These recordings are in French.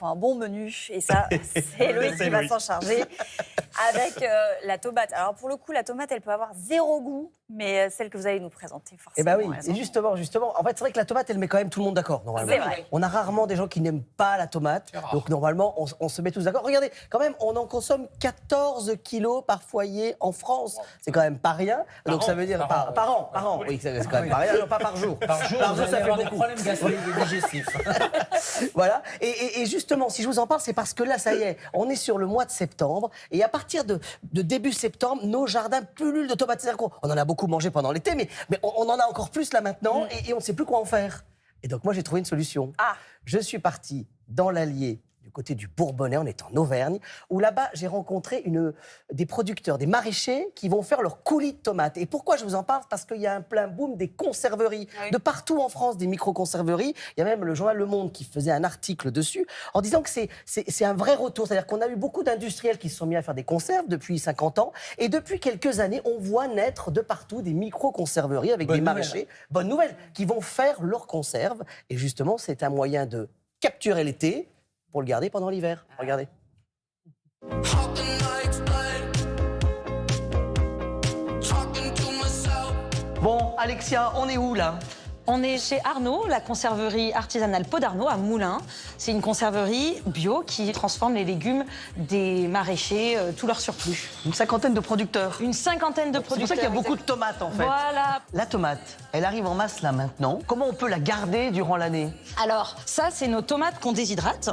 faut un bon menu. Et ça, c'est Loïc qui va s'en charger. Avec la tomate. Alors pour le coup, la tomate, elle peut avoir zéro goût, mais celle que vous allez nous présenter, forcément. Eh bien oui, et justement, en fait, c'est vrai que la tomate, elle met quand même tout le monde d'accord, normalement. C'est vrai. On a rarement des gens qui n'aiment pas la tomate, donc normalement, on se met tous d'accord. Regardez, quand même, on en consomme 14 kilos par foyer en France. C'est quand même pas rien. Donc ça veut dire par an. Oui, c'est quand même pas rien, non, pas par jour. Par jour, ça fait des beaucoup. problèmes gastriques et digestifs. Voilà, et justement, si je vous en parle, c'est parce que là, ça y est, on est sur le mois de septembre, et à partir de début septembre, nos jardins pullulent de tomates. C'est-à-dire qu'on en a beaucoup mangé pendant l'été, mais on en a encore plus là maintenant, et on ne sait plus quoi en faire. Et donc moi, j'ai trouvé une solution. Je suis parti dans l'Allier, du côté du Bourbonnais, on est en Auvergne, où là-bas, j'ai rencontré des producteurs, des maraîchers qui vont faire leur coulis de tomates. Et pourquoi je vous en parle? Parce qu'il y a un plein boom des conserveries. De partout en France, des micro-conserveries. Il y a même le journal Le Monde qui faisait un article dessus en disant que c'est un vrai retour. C'est-à-dire qu'on a eu beaucoup d'industriels qui se sont mis à faire des conserves depuis 50 ans. Et depuis quelques années, on voit naître de partout des micro-conserveries avec des maraîchers. Bonne nouvelle, qui vont faire leurs conserves. Et justement, c'est un moyen de capturer l'été pour le garder pendant l'hiver. Regardez. Bon, Alexia, on est où là? On est chez Arnaud, la conserverie artisanale Pot d'Arnaud à Moulins. C'est une conserverie bio qui transforme les légumes des maraîchers, tout leur surplus. Une cinquantaine de producteurs. Une cinquantaine de producteurs. C'est pour ça qu'il y a beaucoup de tomates en fait. Voilà. La tomate, elle arrive en masse là maintenant. Comment on peut la garder durant l'année? Alors, ça, c'est nos tomates qu'on déshydrate.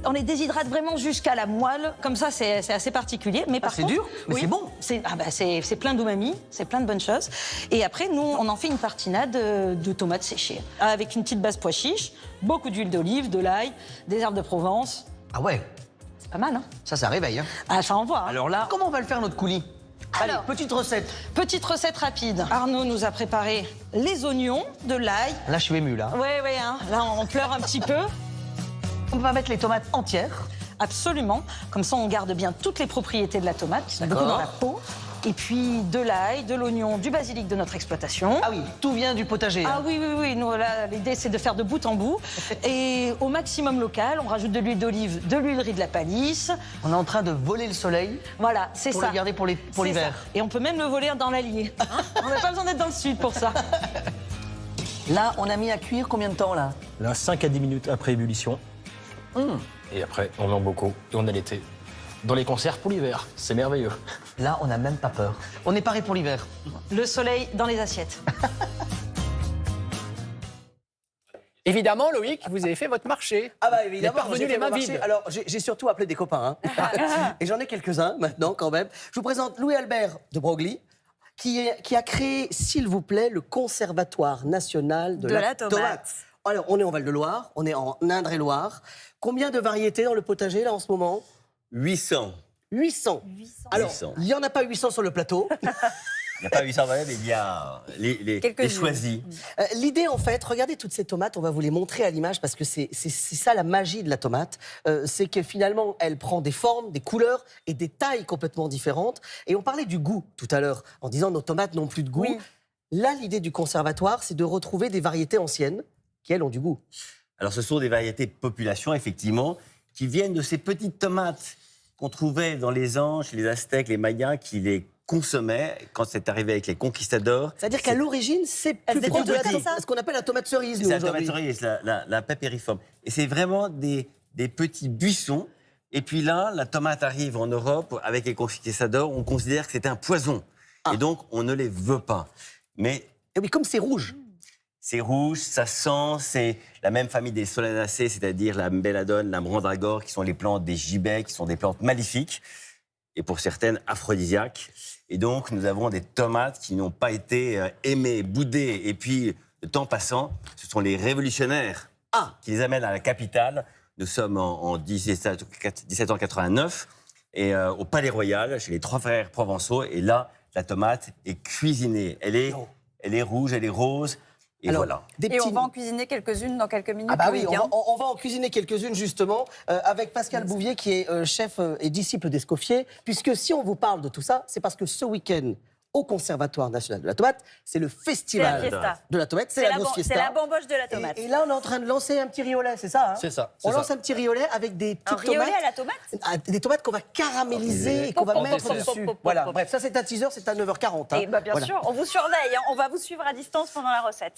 On les déshydrate vraiment jusqu'à la moelle. Comme ça, c'est assez particulier. Mais par c'est contre, dur, mais c'est bon. C'est plein d'umami, c'est plein de bonnes choses. Et après, nous, on en fait une tartinade de tomates séchées. Avec une petite base pois chiches, beaucoup d'huile d'olive, de l'ail, des herbes de Provence. Ah ouais, C'est pas mal, hein? ça réveille. Hein. Ah, ça envoie. Hein. Alors là, comment on va le faire notre coulis? Allez, Alors, petite recette. Petite recette rapide. Arnaud nous a préparé les oignons, de l'ail. Là, je suis ému là. Ouais, hein. Là, on pleure un petit peu. On va mettre les tomates entières. Absolument. Comme ça, on garde bien toutes les propriétés de la tomate, qui sont beaucoup dans la peau. Et puis de l'ail, de l'oignon, du basilic de notre exploitation. Ah oui, tout vient du potager. Ah oui. Nous, là, l'idée, c'est de faire de bout en bout. Et au maximum local, on rajoute de l'huile d'olive, de l'huilerie de la Palisse. On est en train de voler le soleil. Voilà, c'est ça. Pour le garder pour l'hiver. Et on peut même le voler dans l'Allier. Hein, on n'a pas besoin d'être dans le sud pour ça. Là, on a mis à cuire combien de temps là? Là, 5 à 10 minutes après ébullition. Et après, on met en bocaux et on a l'été. Dans les conserves pour l'hiver, c'est merveilleux. Là, on n'a même pas peur. On est paré pour l'hiver. Le soleil dans les assiettes. Évidemment, Loïc, vous avez fait votre marché. Ah bah évidemment, Vous êtes parvenu j'ai les fait mains mon marché. vides. Alors, j'ai surtout appelé des copains. Hein. Et j'en ai quelques-uns maintenant quand même. Je vous présente Louis-Albert de Broglie, qui a créé, s'il vous plaît, le Conservatoire national de la tomate. Alors, on est en Val-de-Loire, on est en Indre-et-Loire. Combien de variétés dans le potager, là, en ce moment? 800. 800. Alors, 800. il n'y en a pas 800 sur le plateau. Il n'y a pas 800 variétés, mais il y a les choisis. L'idée, en fait, regardez toutes ces tomates, on va vous les montrer à l'image parce que c'est ça la magie de la tomate. C'est que finalement, elle prend des formes, des couleurs et des tailles complètement différentes. Et on parlait du goût tout à l'heure, en disant nos tomates n'ont plus de goût. Oui. Là, l'idée du conservatoire, c'est de retrouver des variétés anciennes qui, elles, ont du goût. Alors, ce sont des variétés de population, effectivement, qui viennent de ces petites tomates qu'on trouvait dans les Andes, chez les Aztèques, les Mayas, qui les consommaient quand c'est arrivé avec les conquistadors. C'est-à-dire qu'à l'origine, c'est plus étaient proche de toutes comme ça. ce qu'on appelle la tomate cerise, nous, C'est la aujourd'hui. tomate cerise, la pépériforme. Et c'est vraiment des petits buissons. Et puis là, la tomate arrive en Europe avec les conquistadors. On considère que c'est un poison. Et donc, on ne les veut pas. Mais Et oui, comme c'est rouge. c'est rouge, ça sent, c'est la même famille des solanacées, c'est-à-dire la belladone, la mandragore, qui sont les plantes des gibets, qui sont des plantes maléfiques, et pour certaines aphrodisiaques. Et donc, nous avons des tomates qui n'ont pas été aimées, boudées, et puis, le temps passant, ce sont les révolutionnaires qui les amènent à la capitale. Nous sommes en 1789, et au Palais Royal, chez les trois frères provençaux, et là, la tomate est cuisinée. Elle est rouge, elle est rose. Et Alors, voilà. Et on va en cuisiner quelques-unes dans quelques minutes. Ah bah oui, Loïc, hein. on va en cuisiner quelques-unes justement avec Pascal Bouvier qui est chef et disciple d'Escoffier. Puisque si on vous parle de tout ça, c'est parce que ce week-end, au Conservatoire national de la tomate. C'est le C'est la festival fiesta. de la tomate. C'est la grosse C'est fiesta. la bamboche de la tomate. Et là, on est en train de lancer un petit riolet, c'est ça, hein? C'est ça. On lance un petit riolet avec des Un petites riolet tomates. à la tomate. Des tomates qu'on va caraméliser et qu'on va Pop, mettre pop, pop, dessus. pop, pop, Voilà, pop. bref, ça c'est un teaser, c'est à 9h40. hein. Et bah, bien Voilà. sûr, on vous surveille. Hein. On va vous suivre à distance pendant la recette.